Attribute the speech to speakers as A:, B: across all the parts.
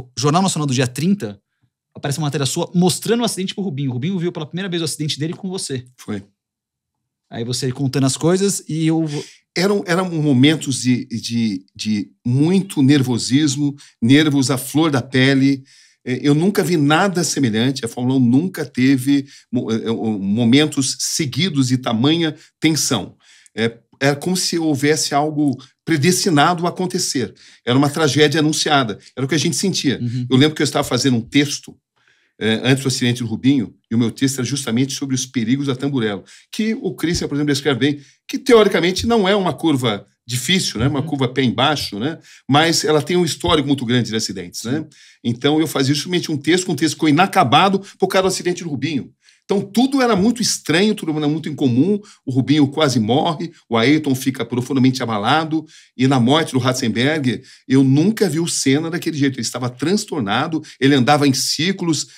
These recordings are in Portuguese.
A: no Jornal Nacional do dia 30, aparece uma matéria sua mostrando o acidente pro Rubinho. O Rubinho viu pela primeira vez o acidente dele com você.
B: Foi.
A: Aí você contando as coisas e eu...
B: Eram momentos de muito nervosismo, nervos à flor da pele. Eu nunca vi nada semelhante. A Fórmula 1 nunca teve momentos seguidos de tamanha tensão. Era como se houvesse algo predestinado a acontecer. Era uma tragédia anunciada. Era o que a gente sentia.
A: Uhum.
B: Eu lembro que eu estava fazendo um texto antes do acidente do Rubinho, e o meu texto era justamente sobre os perigos da Tamburello, que o Christian, por exemplo, escreve bem, que teoricamente não é uma curva difícil, né? Uma curva pé embaixo, né? Mas ela tem um histórico muito grande de acidentes, né? Então eu fazia justamente um texto ficou inacabado por causa do acidente do Rubinho. Então tudo era muito estranho, tudo era muito incomum. O Rubinho quase morre, o Ayrton fica profundamente abalado, e na morte do Ratzenberger, eu nunca vi o Senna daquele jeito. Ele estava transtornado, ele andava em círculos,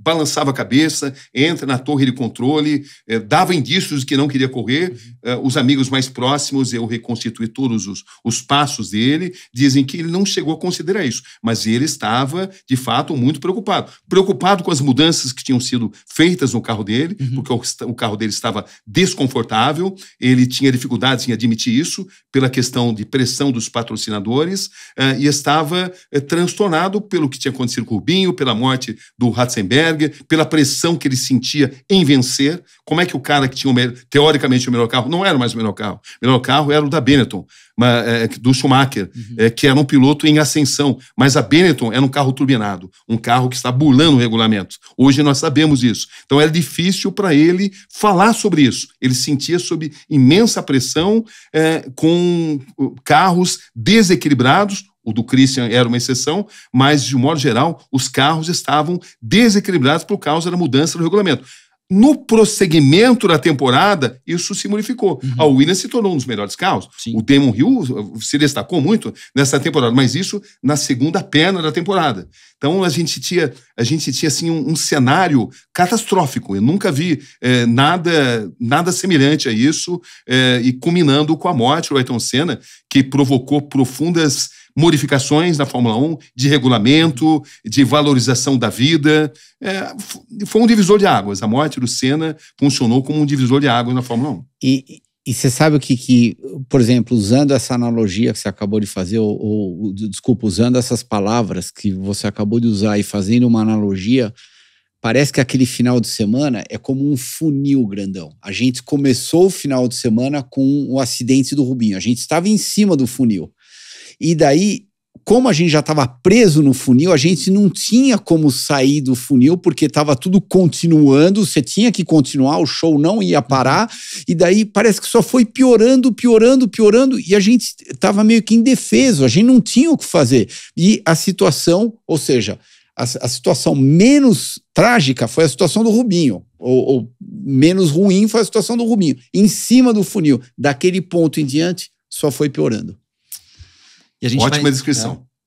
B: balançava a cabeça, entra na torre de controle, dava indícios de que não queria correr. Os amigos mais próximos, eu reconstituí todos os passos dele, dizem que ele não chegou a considerar isso, mas ele estava, de fato, muito preocupado. Preocupado com as mudanças que tinham sido feitas no carro dele, porque o carro dele estava desconfortável, ele tinha dificuldades em admitir isso, pela questão de pressão dos patrocinadores, e estava transtornado pelo que tinha acontecido com o Rubinho, pela morte do Ratzenberger, pela pressão que ele sentia em vencer. Como é que o cara que tinha, teoricamente, o melhor carro, não era mais o melhor carro. O melhor carro era o da Benetton, do Schumacher, que era um piloto em ascensão, mas a Benetton era um carro turbinado, um carro que está burlando o regulamento. Hoje nós sabemos isso. Então era difícil para ele falar sobre isso. Ele sentia sob imensa pressão, com carros desequilibrados. O do Christian era uma exceção, mas de um modo geral os carros estavam desequilibrados por causa da mudança do regulamento. No prosseguimento da temporada, isso se modificou. A Williams se tornou um dos melhores carros. Sim. O Damon Hill se destacou muito nessa temporada, mas isso na segunda perna da temporada. Então a gente tinha assim, um cenário catastrófico. Eu nunca vi nada semelhante a isso, e culminando com a morte do Ayrton Senna, que provocou profundas modificações na Fórmula 1, de regulamento, de valorização da vida. Foi um divisor de águas. A morte do Senna funcionou como um divisor de águas na Fórmula 1.
C: E você sabe o que, por exemplo, usando essa analogia que você acabou de fazer, desculpa, usando essas palavras que você acabou de usar e fazendo uma analogia, parece que aquele final de semana é como um funil grandão. A gente começou o final de semana com o acidente do Rubinho. A gente estava em cima do funil. E daí, como a gente já estava preso no funil, a gente não tinha como sair do funil, porque estava tudo continuando, você tinha que continuar, o show não ia parar, e daí parece que só foi piorando, e a gente estava meio que indefeso, a gente não tinha o que fazer. E a situação, ou seja, a situação menos trágica foi a situação do Rubinho, ou menos ruim foi a situação do Rubinho. Em cima do funil, daquele ponto em diante, só foi piorando.
B: Ótima descrição.